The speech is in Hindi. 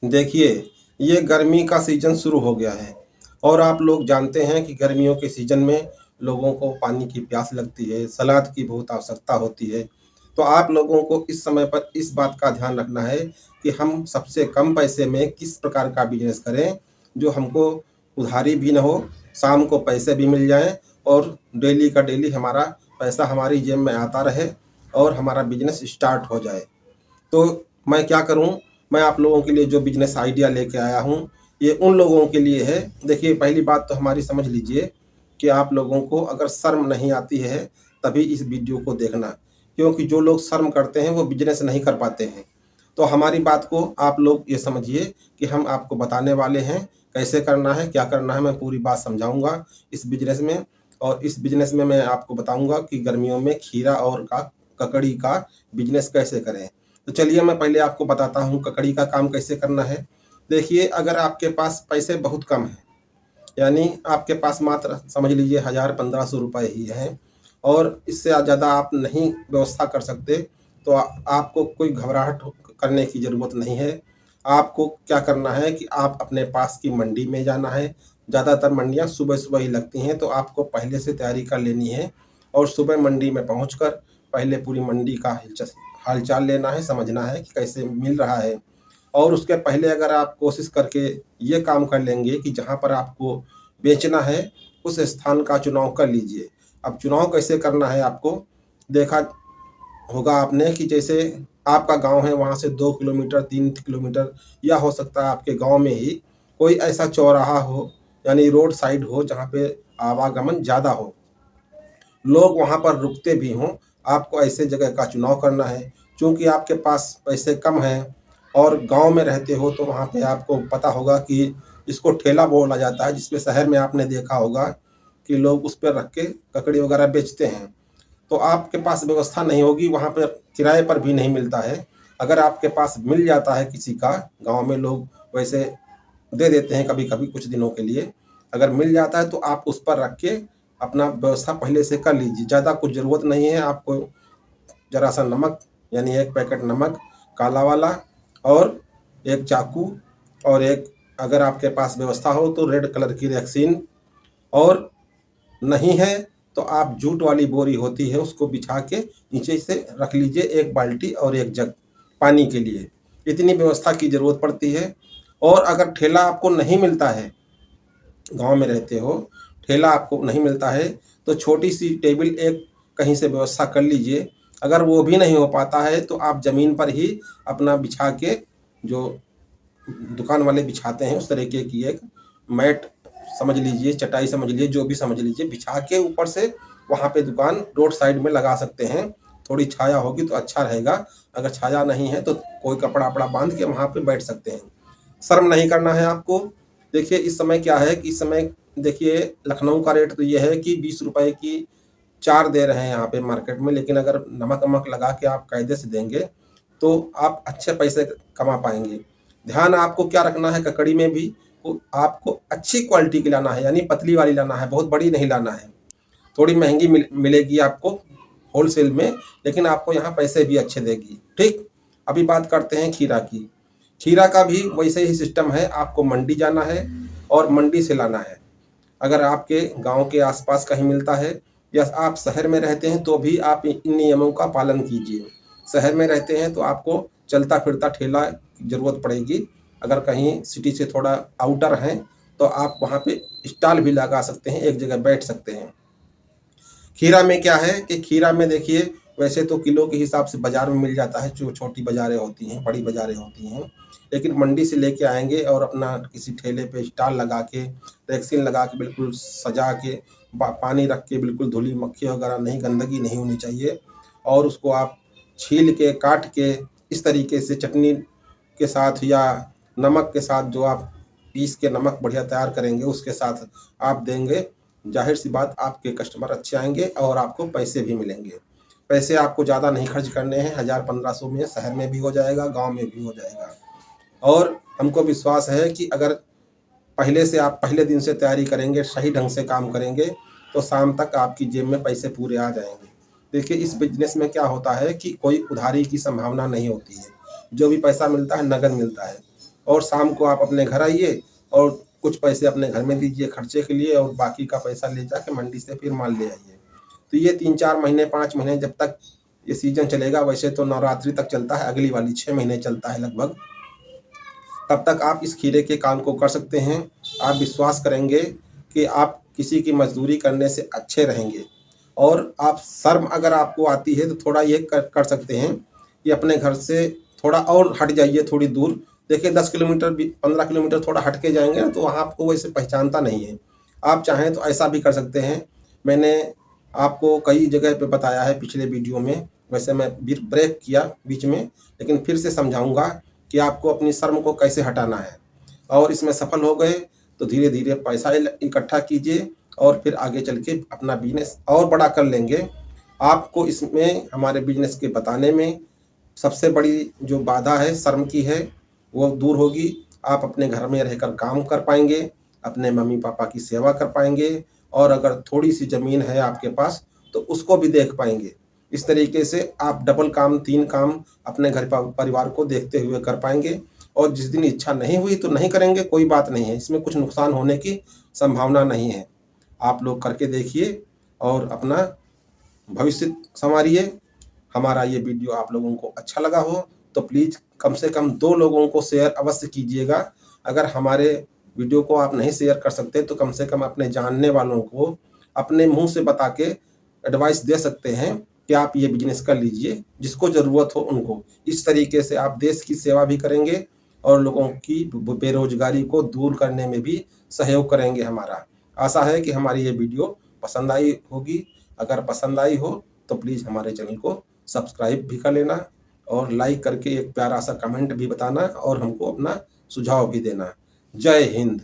देखिए, ये गर्मी का सीज़न शुरू हो गया है और आप लोग जानते हैं कि गर्मियों के सीज़न में लोगों को पानी की प्यास लगती है, सलाद की बहुत आवश्यकता होती है। तो आप लोगों को इस समय पर इस बात का ध्यान रखना है कि हम सबसे कम पैसे में किस प्रकार का बिज़नेस करें, जो हमको उधारी भी ना हो, शाम को पैसे भी मिल जाएँ और डेली का डेली हमारा पैसा हमारी जेब में आता रहे और हमारा बिज़नेस स्टार्ट हो जाए। तो मैं क्या करूँ, मैं आप लोगों के लिए जो बिज़नेस आइडिया लेके आया हूँ, ये उन लोगों के लिए है। देखिए, पहली बात तो हमारी समझ लीजिए कि आप लोगों को अगर शर्म नहीं आती है, तभी इस वीडियो को देखना, क्योंकि जो लोग शर्म करते हैं, वो बिज़नेस नहीं कर पाते हैं। तो हमारी बात को आप लोग ये समझिए कि हम आपको बताने वाले हैं, कैसे करना है, क्या करना है, मैं पूरी बात समझाऊँगा इस बिज़नेस में। और इस बिज़नेस में मैं आपको बताऊँगा कि गर्मियों में खीरा और ककड़ी का बिज़नेस कैसे करें। तो चलिए मैं पहले आपको बताता हूँ ककड़ी का काम कैसे करना है। देखिए, अगर आपके पास पैसे बहुत कम हैं, यानी आपके पास मात्र समझ लीजिए 1000-1500 रुपए ही हैं और इससे ज़्यादा आप नहीं व्यवस्था कर सकते, तो आपको कोई घबराहट करने की ज़रूरत नहीं है। आपको क्या करना है कि आप अपने पास की मंडी में जाना है। ज़्यादातर मंडियाँ सुबह-सुबह ही लगती हैं, तो आपको पहले से तैयारी कर लेनी है और सुबह मंडी में पहुँचकर पहले पूरी मंडी का हाल-चाल लेना है, समझना है कि कैसे मिल रहा है। और उसके पहले अगर आप कोशिश करके ये काम कर लेंगे कि जहाँ पर आपको बेचना है, उस स्थान का चुनाव कर लीजिए। अब चुनाव कैसे करना है आपको, देखा होगा आपने कि जैसे आपका गाँव है, वहाँ से 2 किलोमीटर, 3 किलोमीटर या हो सकता है आपके गाँव में ही कोई ऐसा चौराहा हो, यानी रोड साइड हो, जहाँ पे आवागमन ज़्यादा हो। लोग वहाँ पर रुकते भी हों, आपको ऐसे जगह का चुनाव करना है। चूँकि आपके पास पैसे कम हैं और गाँव में रहते हो, तो वहाँ पे आपको पता होगा कि इसको ठेला बोला जाता है, जिसपे शहर में आपने देखा होगा कि लोग उस पे रख के ककड़ी वगैरह बेचते हैं। तो आपके पास व्यवस्था नहीं होगी, वहाँ पे किराए पर भी नहीं मिलता है। अगर आपके पास मिल जाता है किसी का, गाँव में लोग वैसे दे देते हैं कभी-कभी कुछ दिनों के लिए। अगर मिल जाता है तो आप उस पर रख के अपना व्यवस्था पहले से कर लीजिए। ज़्यादा कुछ ज़रूरत नहीं है आपको, ज़रा-सा नमक, यानी 1 पैकेट नमक काला वाला और 1 चाकू और एक, अगर आपके पास व्यवस्था हो तो रेड कलर की रेक्सीन, और नहीं है तो आप जूट वाली बोरी होती है, उसको बिछा के नीचे से रख लीजिए, 1 बाल्टी और 1 जग पानी के लिए। इतनी व्यवस्था की ज़रूरत पड़ती है। और अगर ठेला आपको नहीं मिलता है, गाँव में रहते हो, ठेला आपको नहीं मिलता है, तो छोटी-सी टेबल एक कहीं से व्यवस्था कर लीजिए। अगर वो भी नहीं हो पाता है, तो आप ज़मीन पर ही अपना बिछा के, जो दुकान वाले बिछाते हैं, उस तरीके की एक मैट समझ लीजिए, चटाई समझ लीजिए, जो भी समझ लीजिए, बिछा के ऊपर से वहाँ पे दुकान रोड साइड में लगा सकते हैं। थोड़ी छाया होगी तो अच्छा रहेगा, अगर छाया नहीं है तो कोई कपड़ा-वपड़ा बाँध के वहाँ पे बैठ सकते हैं। शर्म नहीं करना है आपको। देखिए, इस समय क्या है कि इस समय देखिए लखनऊ का रेट तो ये है कि ₹20 की 4 दे रहे हैं यहाँ पे मार्केट में, लेकिन अगर नमक-वमक लगा के आप कायदे से देंगे, तो आप अच्छे पैसे कमा पाएँगे। ध्यान आपको क्या रखना है, ककड़ी में भी को आपको अच्छी क्वालिटी की लाना है, यानी पतली वाली लाना है, बहुत बड़ी नहीं लाना है। थोड़ी महँगी मिलेगी आपको होलसेल में, लेकिन आपको यहाँ पैसे भी अच्छे देगी, ठीक? अभी बात करते हैं खीरा की। खीरा का भी वैसे ही सिस्टम है, आपको मंडी जाना है और मंडी से लाना है। अगर आपके गाँव के आस-पास कहीं मिलता है या आप शहर में रहते हैं, तो भी आप इन नियमों का पालन कीजिए। शहर में रहते हैं तो आपको चलता-फिरता ठेला की ज़रूरत पड़ेगी। अगर कहीं सिटी से थोड़ा आउटर हैं, तो आप वहाँ पे स्टॉल भी लगा सकते हैं, एक जगह बैठ सकते हैं। खीरा में क्या है कि खीरा में देखिए, वैसे तो किलो के हिसाब से बाज़ार में मिल जाता है, जो छोटी बाज़ारें होती हैं, बड़ी बाज़ारें होती हैं। लेकिन मंडी से लेके आएँगे और अपना किसी ठेले पे स्टॉल लगा के, वैक्सीन लगा के, बिल्कुल सजा के, पानी रख के, बिल्कुल धूली मक्खी वगैरह नहीं, गंदगी नहीं होनी चाहिए। और उसको आप छील के, काट के, इस तरीके से चटनी के साथ या नमक के साथ, जो आप पीस के नमक बढ़िया तैयार करेंगे, उसके साथ आप देंगे, ज़ाहिर-सी बात आपके कस्टमर अच्छे आएँगे और आपको पैसे भी मिलेंगे। पैसे आपको ज़्यादा नहीं खर्च करने हैं, 1000-1500 में शहर में भी हो जाएगा, गाँव में भी हो जाएगा। और हमको विश्वास है कि अगर पहले से आप पहले दिन से तैयारी करेंगे, सही ढंग से काम करेंगे, तो शाम तक आपकी जेब में पैसे पूरे आ जाएँगे। देखिए, इस बिज़नेस में क्या होता है कि कोई उधारी की संभावना नहीं होती है। जो भी पैसा मिलता है, नकद मिलता है और शाम को आप अपने घर आइए और कुछ पैसे अपने घर में दीजिए खर्चे के लिए और बाकी का पैसा ले जाके मंडी से फिर माल ले आइए। तो ये 3-4 महीने 5 महीने जब तक ये सीजन चलेगा, वैसे तो नवरात्रि तक चलता है, अगली वाली 6 महीने चलता है लगभग, तब तक आप इस खीरे के काम को कर सकते हैं। आप विश्वास करेंगे कि आप किसी की मजदूरी करने से अच्छे रहेंगे। और आप शर्म अगर आपको आती है तो थोड़ा ये कर सकते हैं कि अपने घर से थोड़ा और हट जाइए थोड़ी दूर। देखिए 10 किलोमीटर 15 किलोमीटर थोड़ा हट के जाएंगे ना तो वहाँ आपको वैसे पहचानता नहीं है। आप चाहें तो ऐसा भी कर सकते हैं। मैंने आपको कई जगह पे बताया है पिछले वीडियो में, वैसे मैं ब्रेक किया बीच में, लेकिन फिर से समझाऊंगा कि आपको अपनी शर्म को कैसे हटाना है। और इसमें सफल हो गए तो धीरे धीरे पैसा इकट्ठा कीजिए और फिर आगे चल के अपना बिजनेस और बड़ा कर लेंगे। आपको इसमें हमारे बिजनेस के बताने में सबसे बड़ी जो बाधा है शर्म की है वो दूर होगी। आप अपने घर में रहकर काम कर पाएंगे, अपने मम्मी पापा की सेवा कर पाएंगे और अगर थोड़ी सी ज़मीन है आपके पास तो उसको भी देख पाएंगे। इस तरीके से आप डबल काम 3 काम अपने घर परिवार को देखते हुए कर पाएंगे। और जिस दिन इच्छा नहीं हुई तो नहीं करेंगे, कोई बात नहीं है, इसमें कुछ नुकसान होने की संभावना नहीं है। आप लोग करके देखिए और अपना भविष्य संवारिए। हमारा ये वीडियो आप लोगों को अच्छा लगा हो तो प्लीज़ कम से कम 2 लोगों को शेयर अवश्य कीजिएगा। अगर हमारे वीडियो को आप नहीं शेयर कर सकते तो कम से कम अपने जानने वालों को अपने मुंह से बता के एडवाइस दे सकते हैं कि आप ये बिजनेस कर लीजिए, जिसको ज़रूरत हो उनको। इस तरीके से आप देश की सेवा भी करेंगे और लोगों की बेरोजगारी को दूर करने में भी सहयोग करेंगे हमारा। आशा है कि हमारी ये वीडियो पसंद आई होगी। अगर पसंद आई हो तो प्लीज़ हमारे चैनल को सब्सक्राइब भी कर लेना और लाइक करके एक प्यारा सा कमेंट भी बताना और हमको अपना सुझाव भी देना। जय हिंद।